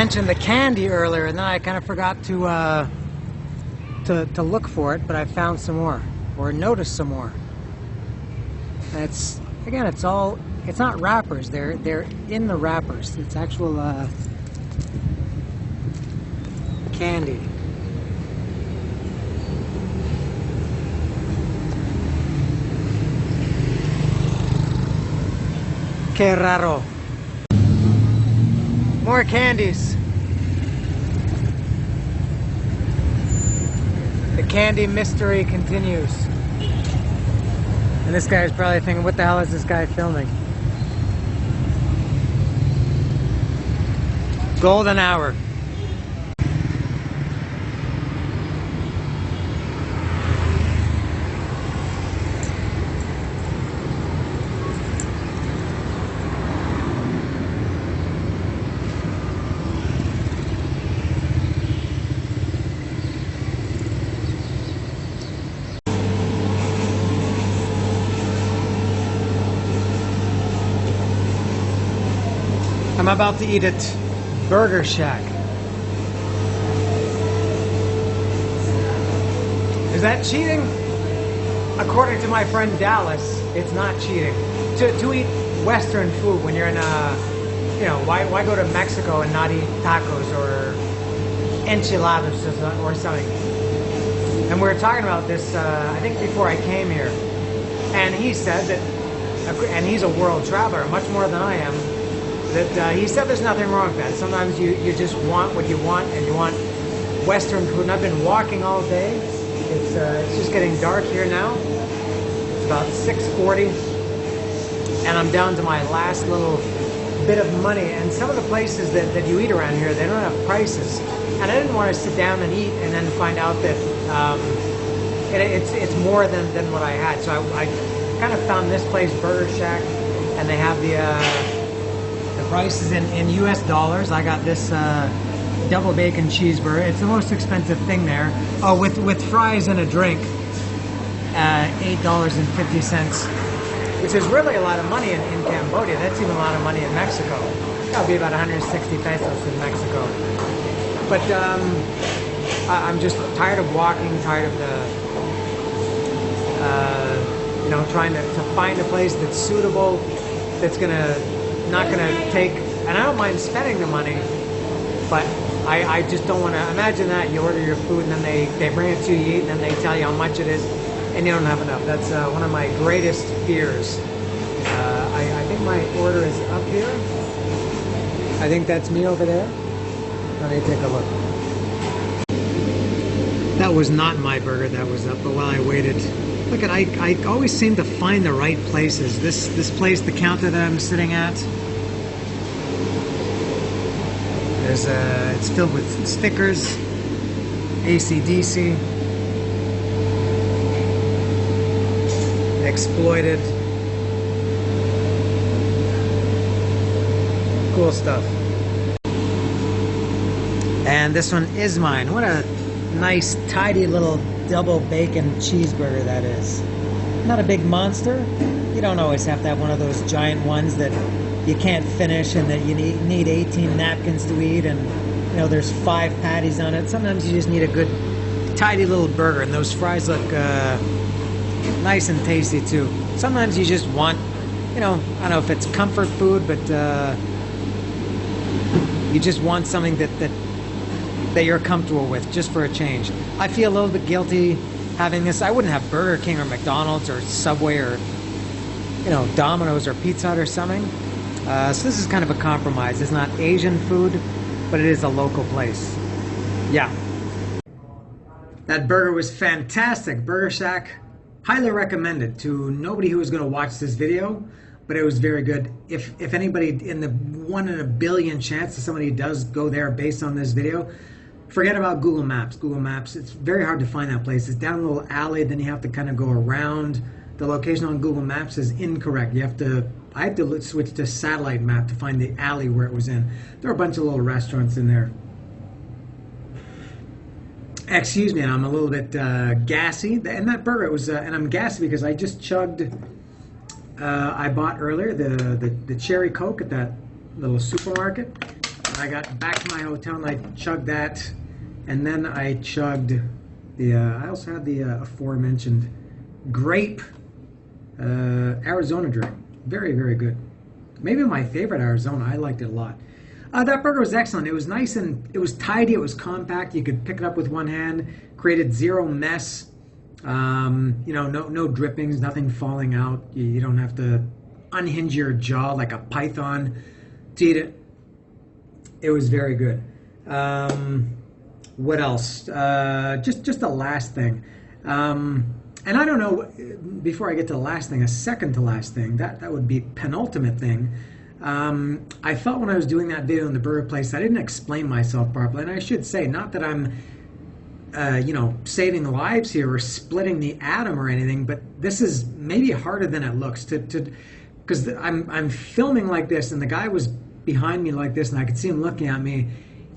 mentioned the candy earlier, and then I kind of forgot to look for it, but I found some more, or noticed some more. And it's, again, it's not wrappers. They're in the wrappers. It's actual candy. Que raro. More candies. The candy mystery continues. And this guy's probably thinking, what the hell is this guy filming? Golden hour. I'm about to eat at Burger Shack. Is that cheating? According to my friend Dallas, it's not cheating. To eat Western food when you're in you know, why go to Mexico and not eat tacos or enchiladas or something? And we were talking about this, I think before I came here. And he said that, and he's a world traveler, much more than I am, that he said there's nothing wrong with that. Sometimes you just want what you want, and you want Western food. And I've been walking all day. It's just getting dark here now. It's about 6:40, and I'm down to my last little bit of money. And some of the places that you eat around here, they don't have prices. And I didn't want to sit down and eat and then find out that it's more than what I had. So I kind of found this place, Burger Shack, and they have the prices in US dollars. I got this double bacon cheeseburger. It's the most expensive thing there. Oh, with fries and a drink, $8.50, which is really a lot of money in Cambodia. That's even a lot of money in Mexico. That'll be about 160 pesos in Mexico. But I'm just tired of walking, tired of the you know, trying to find a place that's suitable, that's not gonna take, and I don't mind spending the money, but I just don't want to imagine that you order your food and then they bring it to you, you eat, and then they tell you how much it is, and you don't have enough. That's one of my greatest fears. I think my order is up here. I think that's me over there. Let me take a look. That was not my burger that was up, but while I waited, look, I always seem to find the right places. This place, the counter that I'm sitting at, it's filled with stickers, AC/DC, exploited, cool stuff. And this one is mine. What a nice, tidy little double bacon cheeseburger that is. Not a big monster. You don't always have to have one of those giant ones that you can't finish and that you need 18 napkins to eat, and you know there's 5 patties on it. Sometimes you just need a good, tidy little burger, and those fries look nice and tasty too. Sometimes you just want, you know, I don't know if it's comfort food, but you just want something that you're comfortable with, just for a change. I feel a little bit guilty having this. I wouldn't have Burger King or McDonald's or Subway or, you know, Domino's or Pizza Hut or something. So this is kind of a compromise. It's not Asian food, but it is a local place. Yeah. That burger was fantastic. Burger Shack, highly recommended to nobody who is going to watch this video, but it was very good. If anybody, in the 1 in a billion chance that somebody does go there based on this video, forget about Google Maps. Google Maps, it's very hard to find that place. It's down a little alley, then you have to kind of go around. The location on Google Maps is incorrect. I have to switch to satellite map to find the alley where it was in. There are a bunch of little restaurants in there. Excuse me, I'm a little bit gassy. And that burger, it was, and I'm gassy because I just chugged, I bought earlier the cherry Coke at that little supermarket. I got back to my hotel and I chugged that, and then I chugged the. I also had the aforementioned grape Arizona drink. Very, very good. Maybe my favorite Arizona. I liked it a lot. That burger was excellent. It was nice and it was tidy. It was compact. You could pick it up with one hand. Created zero mess. You know, no drippings, nothing falling out. You don't have to unhinge your jaw like a python to eat it. It was very good. What else? Just the last thing. And I don't know, before I get to the last thing, a second to last thing, that would be penultimate thing. I thought when I was doing that video in the burger place, I didn't explain myself properly. And I should say, not that I'm, you know, saving lives here or splitting the atom or anything, but this is maybe harder than it looks because I'm filming like this and the guy was behind me like this and I could see him looking at me.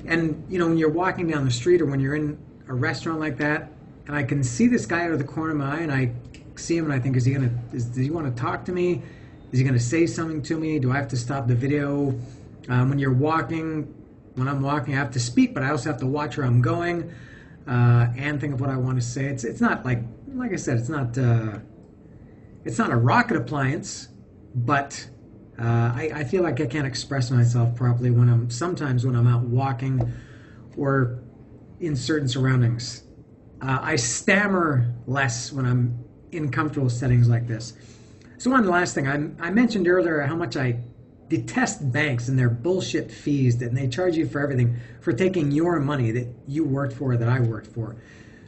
And, you know, when you're walking down the street or when you're in a restaurant like that, and I can see this guy out of the corner of my eye, and I see him, and I think, does he want to talk to me? Is he going to say something to me? Do I have to stop the video? When you're walking, when I'm walking, I have to speak, but I also have to watch where I'm going and think of what I want to say. It's not like I said, it's not a rocket appliance, but I feel like I can't express myself properly sometimes when I'm out walking or in certain surroundings. I stammer less when I'm in comfortable settings like this. So one last thing, I mentioned earlier how much I detest banks and their bullshit fees and they charge you for everything for taking your money that you worked for, that I worked for.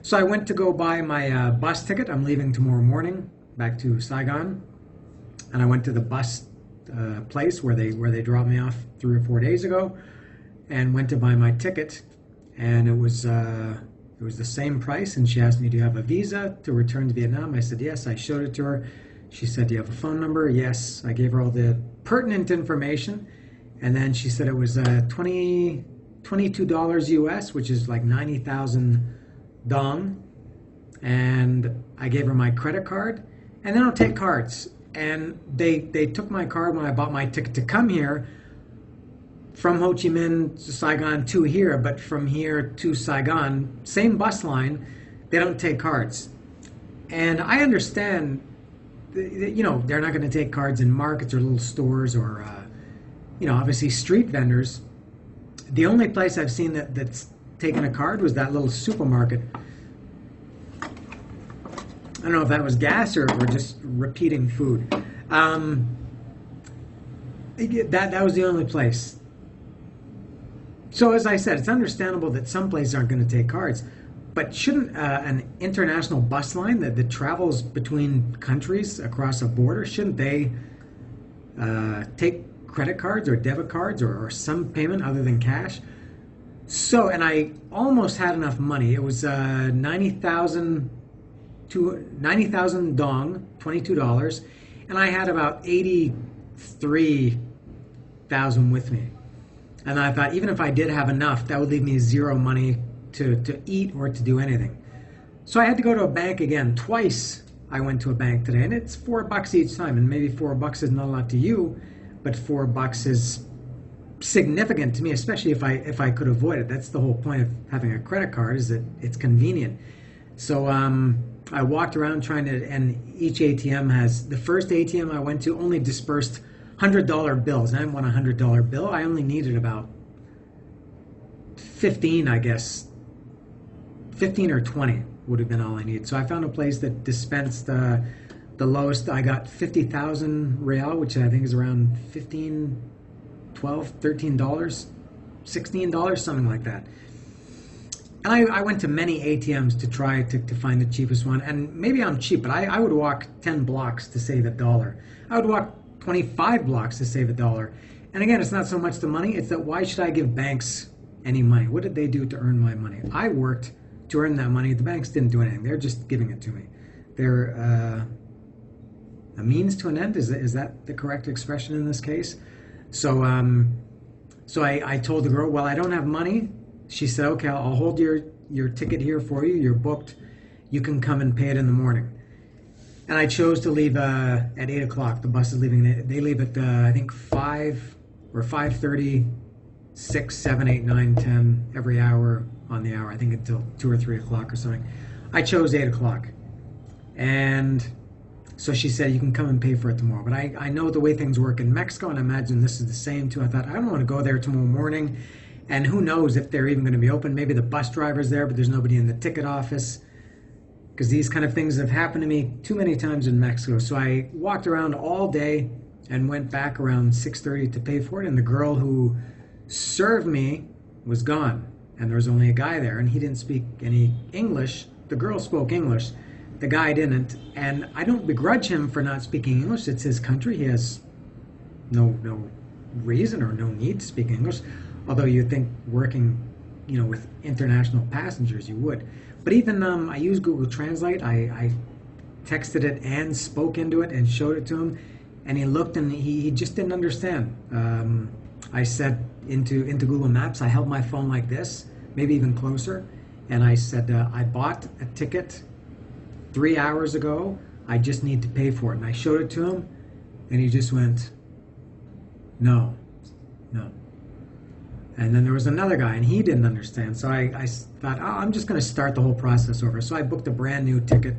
So I went to go buy my bus ticket. I'm leaving tomorrow morning back to Saigon, and I went to the bus place where they dropped me off 3 or 4 days ago, and went to buy my ticket, and it was the same price, and she asked me, do you have a visa to return to Vietnam? I said, yes. I showed it to her. She said, do you have a phone number? Yes. I gave her all the pertinent information, and then she said it was $22 US, which is like 90,000 dong, and I gave her my credit card, and they don't take cards, and they took my card when I bought my ticket to come here, from Ho Chi Minh to Saigon to here, but from here to Saigon, same bus line, they don't take cards. And I understand, you know, they're not going to take cards in markets or little stores or, you know, obviously street vendors. The only place I've seen that's taken a card was that little supermarket. I don't know if that was gas or just repeating food. That was the only place. So as I said, it's understandable that some places aren't going to take cards, but shouldn't an international bus line that travels between countries across a border, shouldn't they take credit cards or debit cards or some payment other than cash? So, and I almost had enough money. It was 90,000 dong, $22, and I had about 83,000 with me. And I thought, even if I did have enough, that would leave me zero money to eat or to do anything. So I had to go to a bank again. Twice I went to a bank today, and it's $4 each time. And maybe $4 is not a lot to you, but $4 is significant to me, especially if I could avoid it. That's the whole point of having a credit card, is that it's convenient. So I walked around trying to, and each ATM has, the first ATM I went to only dispersed $100 bills. I didn't want a $100 bill. I only needed about 15, I guess. 15 or 20 would have been all I needed. So I found a place that dispensed the lowest. I got 50,000 real, which I think is around $15, $12, $13, $16, something like that. And I went to many ATMs to try to find the cheapest one. And maybe I'm cheap, but I would walk 10 blocks to save $1. I would walk 25 blocks to save $1. And again, it's not so much the money, it's that why should I give banks any money? What did they do to earn my money? I worked to earn that money. The banks didn't do anything. They're just giving it to me. They're a means to an end. Is that the correct expression in this case? So I told the girl, well, I don't have money. She said, okay, I'll hold your ticket here for you. You're booked. You can come and pay it in the morning. And I chose to leave at 8 o'clock. The bus is leaving. They leave at, I think, 5 or 5:30 6, 7, 8, 9, 10 every hour on the hour, I think until 2 or 3 o'clock or something. I chose 8 o'clock. And so she said, you can come and pay for it tomorrow. But I know the way things work in Mexico, and I imagine this is the same too. I thought, I don't want to go there tomorrow morning. And who knows if they're even going to be open. Maybe the bus driver's there, but there's nobody in the ticket office. Because these kind of things have happened to me too many times in Mexico. So I walked around all day and went back around 6:30 to pay for it. And the girl who served me was gone. And there was only a guy there, and he didn't speak any English. The girl spoke English. The guy didn't. And I don't begrudge him for not speaking English. It's his country. He has no reason or no need to speak English. Although you'd think working, with international passengers, you would. But even I use Google Translate. I texted it and spoke into it and showed it to him, and he looked and he just didn't understand. I said into Google Maps, I held my phone like this, maybe even closer, and I said, I bought a ticket 3 hours ago. I just need to pay for it. And I showed it to him, and he just went, no. And then there was another guy, and he didn't understand. So I thought, I'm just going to start the whole process over. So I booked a brand new ticket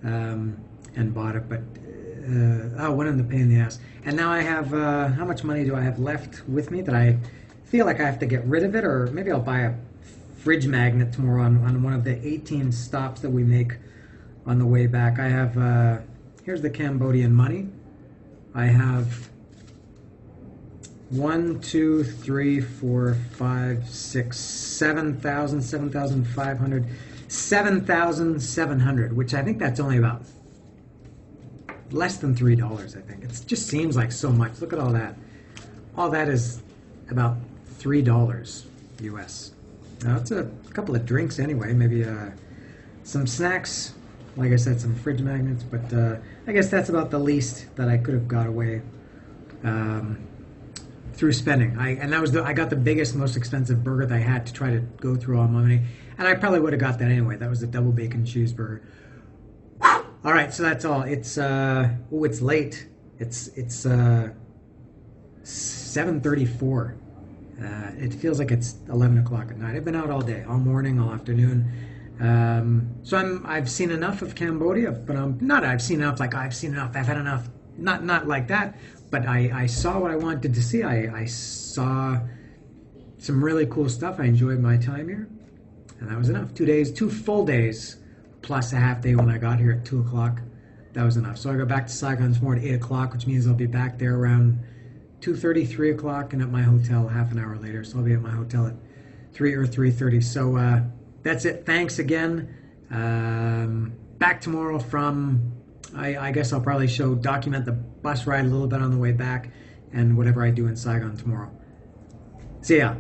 and bought it. But, went in the pain in the ass. And now I have, how much money do I have left with me that I feel like I have to get rid of it? Or maybe I'll buy a fridge magnet tomorrow on one of the 18 stops that we make on the way back. I have, here's the Cambodian money. I have 1, 2, 3, 4, 5, 6, 7,000, 7,500, 7,700, which I think that's only about less than $3, I think. It just seems like so much. Look at all that. All that is about $3 US. Now, it's a couple of drinks anyway, maybe some snacks, like I said, some fridge magnets, but I guess that's about the least that I could have got away through spending. I got the biggest, most expensive burger that I had to try to go through all my money, and I probably would have got that anyway. That was a double bacon cheeseburger. All right, so that's all. It's it's late. It's 7:34. It feels like it's 11 o'clock at night. I've been out all day, all morning, all afternoon. So I've seen enough of Cambodia, but I've seen enough. I've had enough. Not like that. But I saw what I wanted to see. I saw some really cool stuff. I enjoyed my time here. And that was enough. 2 days, 2 full days, plus a half day when I got here at 2 o'clock. That was enough. So I go back to Saigon tomorrow at 8 o'clock, which means I'll be back there around 2:30, 3 o'clock, and at my hotel half an hour later. So I'll be at my hotel at 3 or 3:30. So that's it. Thanks again. Back tomorrow from... I guess I'll probably document the bus ride a little bit on the way back and whatever I do in Saigon tomorrow. See ya.